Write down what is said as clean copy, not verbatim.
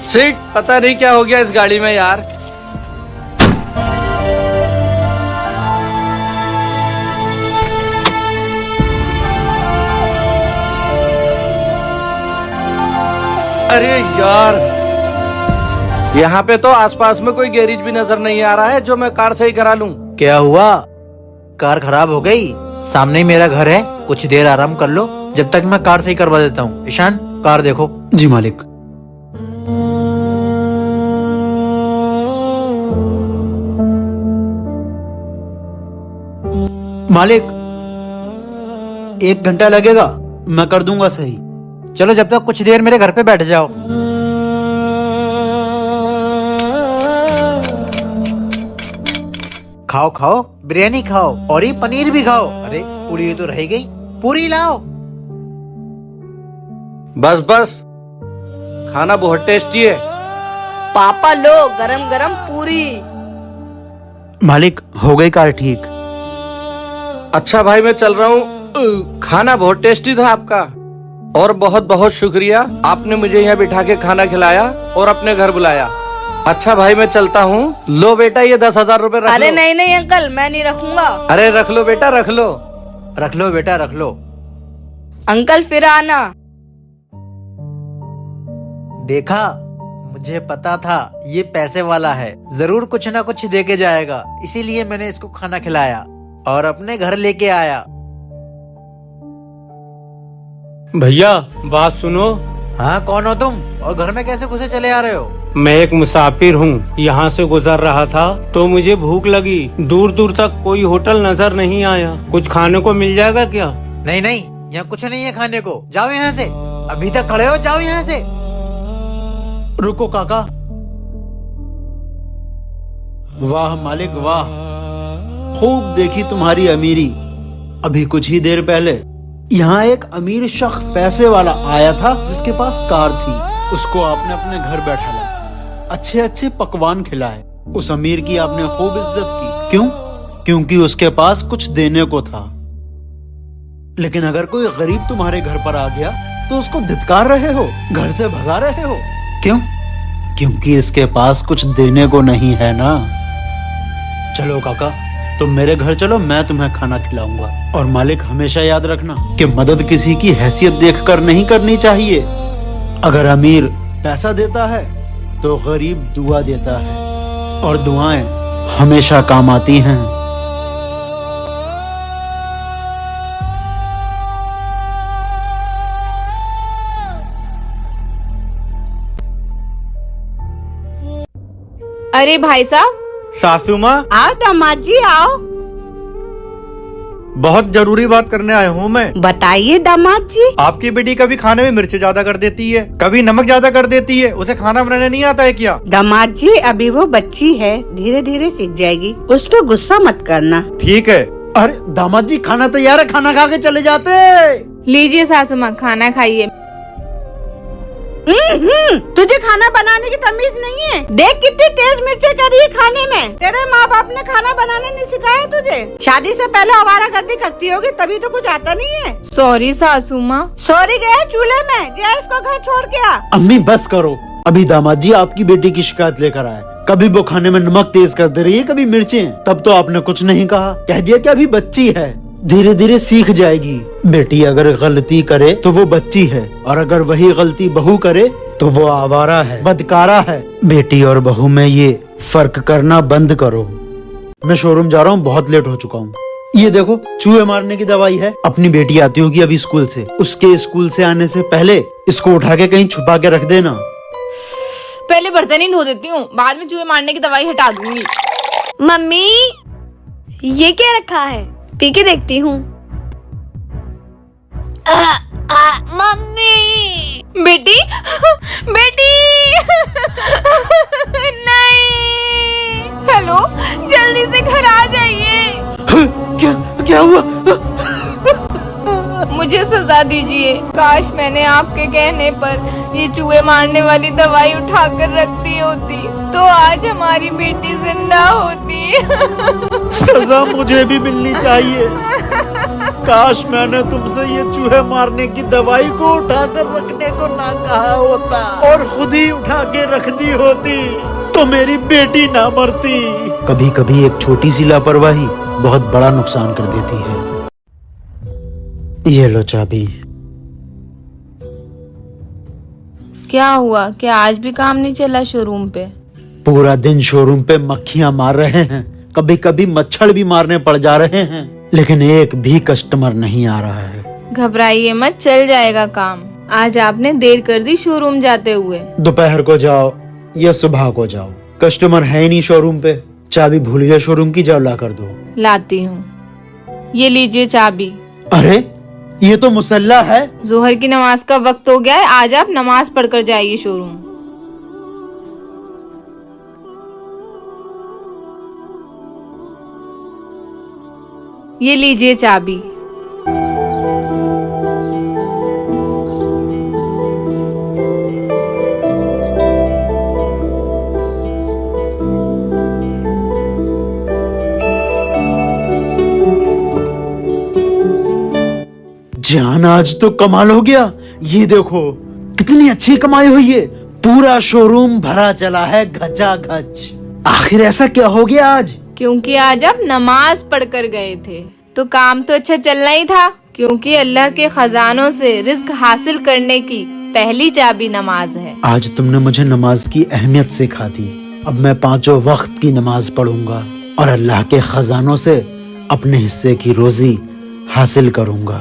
Seat पता नहीं क्या हो गया इस गाड़ी में यार। अरे यार, यहाँ पे तो आसपास में कोई गैरेज भी नजर नहीं आ रहा है जो मैं कार सही करा लूं। क्या हुआ? कार खराब हो गई? सामने ही मेरा घर है, कुछ देर आराम कर लो जब तक मैं कार सही करवा देता हूँ। ईशान, कार देखो। जी मालिक। मालिक, 1 घंटा लगेगा, मैं कर दूंगा सही। चलो जब तक कुछ देर मेरे घर पे बैठ जाओ। खाओ खाओ, बिरयानी खाओ और ये पनीर भी खाओ। अरे पूरी तो रह गई, पूरी लाओ। बस बस, खाना बहुत टेस्टी है। पापा लो गरम गरम पूरी। मालिक, हो गई कार ठीक। अच्छा भाई, मैं चल रहा हूँ। खाना बहुत टेस्टी था आपका और बहुत बहुत शुक्रिया, आपने मुझे यहाँ बिठा के खाना खिलाया और अपने घर बुलाया। अच्छा भाई, मैं चलता हूँ। लो बेटा, ये 10,000 रुपए रख लो। अरे नहीं नहीं अंकल, मैं नहीं रखूंगा। अरे रख लो बेटा, रख लो। रख लो बेटा, रख लो। अंकल फिर आना। देखा, मुझे पता था ये पैसे वाला है, जरूर कुछ ना कुछ दे के जाएगा, इसीलिए मैंने इसको खाना खिलाया और अपने घर लेके आया। भैया बात सुनो। हाँ, कौन हो तुम और घर में कैसे घुसे चले आ रहे हो? मैं एक मुसाफिर हूँ, यहाँ से गुजर रहा था तो मुझे भूख लगी। दूर दूर तक कोई होटल नजर नहीं आया, कुछ खाने को मिल जाएगा क्या? नहीं नहीं, यहाँ कुछ नहीं है खाने को, जाओ यहाँ से। अभी तक खड़े हो, जाओ यहाँ से। रुको काका। वाह मालिक वाह, खूब देखी तुम्हारी अमीरी। अभी कुछ ही देर पहले यहाँ एक अमीर शख्स पैसे वाला आया था जिसके पास कार थी। उसको आपने अपने घर बैठा लाया, अच्छे अच्छे पकवान खिलाए। उस अमीर की आपने खूब इज्जत की। क्यों? क्योंकि उसके पास कुछ देने को था। लेकिन अगर कोई गरीब तुम्हारे घर पर आ गया तो उसको धिक्कार रहे हो, घर से भगा रहे हो। क्यों? क्योंकि इसके पास कुछ देने को नहीं है ना। चलो काका, तुम मेरे घर चलो, मैं तुम्हें खाना खिलाऊंगा। और मालिक, हमेशा याद रखना कि मदद किसी की हैसियत देखकर नहीं करनी चाहिए। अगर अमीर पैसा देता है तो गरीब दुआ देता है, और दुआएं हमेशा काम आती हैं। अरे भाई साहब। सासू माँ, आओ दामाद जी आओ। बहुत जरूरी बात करने आया हूँ मैं। बताइए दामाद जी। आपकी बेटी कभी खाने में मिर्च ज्यादा कर देती है, कभी नमक ज्यादा कर देती है। उसे खाना बनाने नहीं आता है क्या? दामाद जी, अभी वो बच्ची है, धीरे धीरे सीख जाएगी, उस पर गुस्सा मत करना। ठीक है। अरे दामाद जी, खाना तैयार है, खाना खा के चले जाते। लीजिए सासू माँ, खाना खाइए। तुझे खाना बनाने की तमीज नहीं है? देख कितनी तेज मिर्ची करी है खाने में। तेरे माँ बाप ने खाना बनाने नहीं सिखाया तुझे? शादी से पहले आवारागर्दी करती होगी, तभी तो कुछ आता नहीं है। सॉरी सासू माँ। सॉरी गया चूल्हे में, जा इसको घर छोड़ के आ। अम्मी बस करो। अभी दामाद जी आपकी बेटी की शिकायत लेकर आए। कभी वो खाने में नमक तेज कर दे रही है, कभी मिर्चें। तब तो आपने कुछ नहीं कहा, कह दिया कि अभी बच्ची है, धीरे धीरे सीख जाएगी। बेटी अगर गलती करे तो वो बच्ची है, और अगर वही गलती बहू करे तो वो आवारा है, बदकारा है। बेटी और बहू में ये फर्क करना बंद करो। मैं शोरूम जा रहा हूँ, बहुत लेट हो चुका हूँ। ये देखो, चूहे मारने की दवाई है। अपनी बेटी आती होगी अभी स्कूल से, उसके स्कूल से आने से पहले इसको उठा के कहीं छुपा के रख देना। पहले बर्तन ही धो देती हूँ, बाद में चूहे मारने की दवाई हटा दूंगी। मम्मी, ये क्या रखा है? पी के देखती हूँ। मम्मी। बेटी बेटी नहीं। हेलो, जल्दी से घर आ जाइए। क्या क्या हुआ? मुझे सजा दीजिए। काश मैंने आपके कहने पर ये चूहे मारने वाली दवाई उठाकर रख दी होती तो आज हमारी बेटी जिंदा होती। सजा मुझे भी मिलनी चाहिए। काश मैंने तुमसे ये चूहे मारने की दवाई को उठाकर रखने को ना कहा होता और खुद ही उठा के रख दी होती तो मेरी बेटी ना मरती। कभी कभी एक छोटी सी लापरवाही बहुत बड़ा नुकसान कर देती है। ये लो चाबी। क्या हुआ? क्या आज भी काम नहीं चला शोरूम पे? पूरा दिन शोरूम पे मक्खियां मार रहे हैं, कभी कभी मच्छर भी मारने पड़ जा रहे हैं, लेकिन एक भी कस्टमर नहीं आ रहा है। घबराइए मत, चल जाएगा काम। आज आपने देर कर दी शोरूम जाते हुए। दोपहर को जाओ या सुबह को जाओ, कस्टमर है ही नहीं शोरूम पे। चाबी भूल गया शोरूम की, जाओ ला कर दो। लाती हूँ, ये लीजिए चाबी। अरे ये तो मुसल्ला है। जोहर की नमाज का वक्त हो गया है, आज आप नमाज पढ़कर जाइए शोरूम। ये लीजिए चाबी। जान आज तो कमाल हो गया। ये देखो कितनी अच्छी कमाई हुई है, पूरा शोरूम भरा चला है घचाघच। आखिर ऐसा क्या हो गया आज? क्योंकि आज आप नमाज पढ़कर गए थे तो काम तो अच्छा चलना ही था, क्योंकि अल्लाह के खजानों से रिज्क हासिल करने की पहली चाबी नमाज है। आज तुमने मुझे नमाज की अहमियत सिखा दी। अब मैं 5 वक्त की नमाज पढ़ूंगा और अल्लाह के खजानों से अपने हिस्से की रोजी हासिल करूंगा।